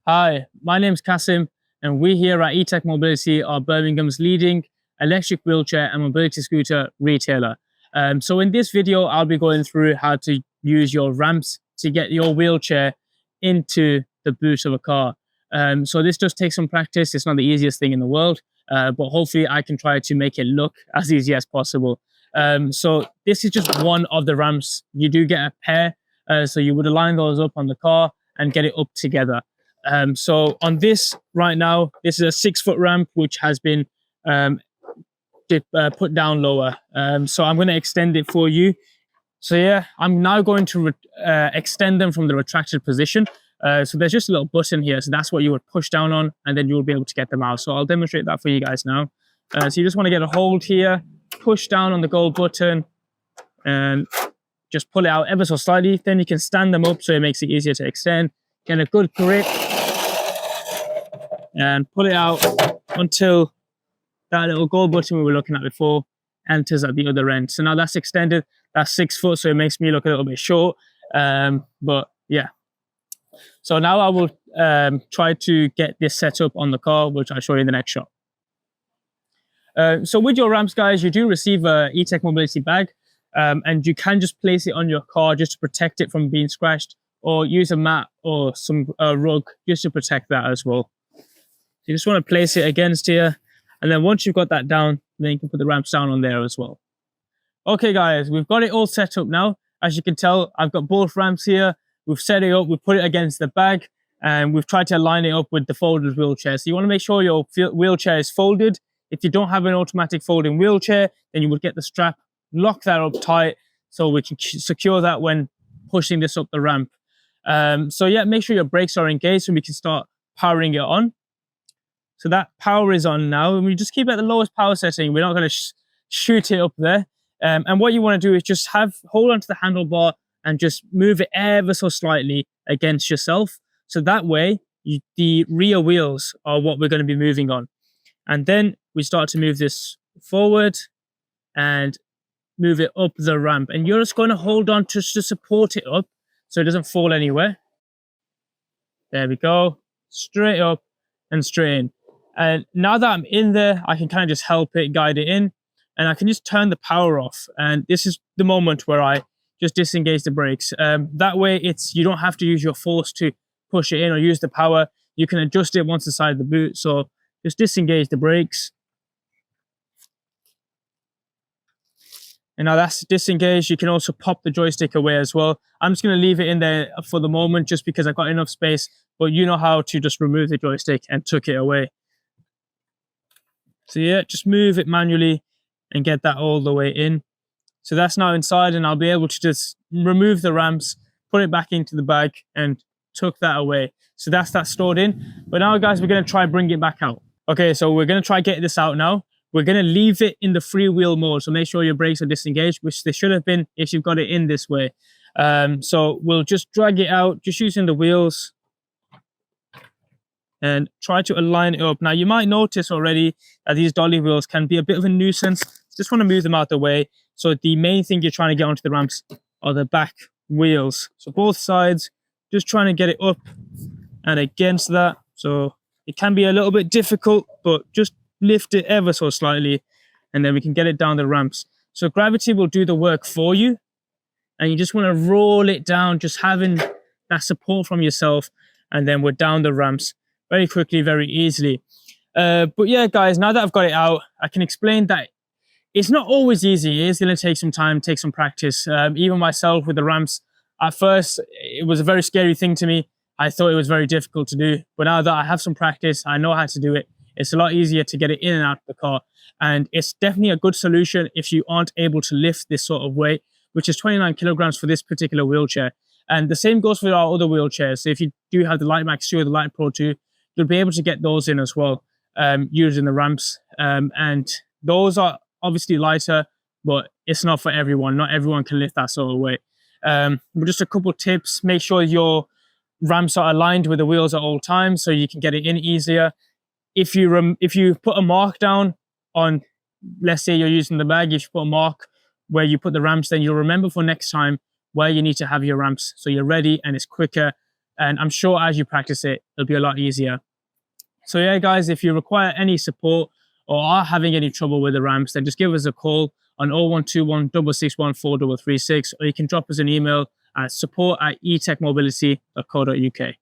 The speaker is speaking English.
Hi, my name's Kasim, and we here at Etech Mobility are Birmingham's leading electric wheelchair and mobility scooter retailer. So in this video, I'll be going through how to use your ramps to get your wheelchair into the boot of a car. So this does take some practice. It's not the easiest thing in the world, but hopefully I can try to make it look as easy as possible. So this is just one of the ramps. You do get a pair, so you would align those up on the car and get it up together. So on this right now, this is a 6-foot ramp, which has been put down lower. So I'm going to extend it for you. So yeah, I'm now going to extend them from the retracted position. So there's just a little button here. So that's what you would push down on, and then you'll be able to get them out. So I'll demonstrate that for you guys now. So you just want to get a hold here, push down on the gold button, and just pull it out ever so slightly. Then you can stand them up so it makes it easier to extend. Get a good grip and pull it out until that little gold button we were looking at before enters at the other end. So now that's extended. That's 6 foot, so it makes me look a little bit short. But yeah. So now I will try to get this set up on the car, which I'll show you in the next shot. So with your ramps, guys, you do receive a Etech Mobility bag, and you can just place it on your car just to protect it from being scratched, or use a mat or some rug just to protect that as well. So you just want to place it against here, and then once you've got that down, then you can put the ramps down on there as well. Okay, guys, we've got it all set up now. As you can tell, I've got both ramps here. We've set it up, we've put it against the bag, and we've tried to line it up with the folded wheelchair. So you want to make sure your wheelchair is folded. If you don't have an automatic folding wheelchair, then you would get the strap, lock that up tight, so we can secure that when pushing this up the ramp. So yeah, make sure your brakes are engaged so we can start powering it on. So that power is on now, and we just keep it at the lowest power setting. We're not going to shoot it up there. And what you want to do is just hold onto the handlebar and just move it ever so slightly against yourself. So that way, the rear wheels are what we're going to be moving on. And then we start to move this forward and move it up the ramp. And you're just going to hold on to support it up so it doesn't fall anywhere. There we go. Straight up and straight in. And now that I'm in there, I can kind of just help it, guide it in, and I can just turn the power off. And this is the moment where I just disengage the brakes. That way, you don't have to use your force to push it in or use the power. You can adjust it once inside the boot. So just disengage the brakes. And now that's disengaged. You can also pop the joystick away as well. I'm just going to leave it in there for the moment just because I've got enough space, but you know how to just remove the joystick and tuck it away. So yeah, just move it manually and get that all the way in. So that's now inside, and I'll be able to just remove the ramps, put it back into the bag and tuck that away. So that's that stored in. But now, guys, we're going to try bring it back out. Okay, so we're going to try get this out now. We're going to leave it in the freewheel mode. So make sure your brakes are disengaged, which they should have been if you've got it in this way. So we'll just drag it out, just using the wheels, and try to align it up. Now, you might notice already that these dolly wheels can be a bit of a nuisance. Just want to move them out the way. So the main thing you're trying to get onto the ramps are the back wheels. So both sides, just trying to get it up and against that. So it can be a little bit difficult, but just lift it ever so slightly, and then we can get it down the ramps. So gravity will do the work for you, and you just want to roll it down, just having that support from yourself, and then we're down the ramps very quickly, very easily. But yeah, guys, now that I've got it out, I can explain that it's not always easy. It is going to take some time, take some practice. Even myself with the ramps, at first, it was a very scary thing to me. I thought it was very difficult to do. But now that I have some practice, I know how to do it. It's a lot easier to get it in and out of the car. And it's definitely a good solution if you aren't able to lift this sort of weight, which is 29 kilograms for this particular wheelchair. And the same goes for our other wheelchairs. So if you do have the Light Max 2 or the Light Pro 2, you'll be able to get those in as well, using the ramps. And those are obviously lighter, but it's not for everyone. Not everyone can lift that sort of weight. But just a couple tips: make sure your ramps are aligned with the wheels at all times so you can get it in easier. If you put a mark down on, let's say you're using the bag, if you put a mark where you put the ramps, then you'll remember for next time where you need to have your ramps, so you're ready and it's quicker And I'm sure as you practice it, it'll be a lot easier. So yeah, guys, if you require any support or are having any trouble with the ramps, then just give us a call on 0121 661 4336, or you can drop us an email at support@etechmobility.co.uk.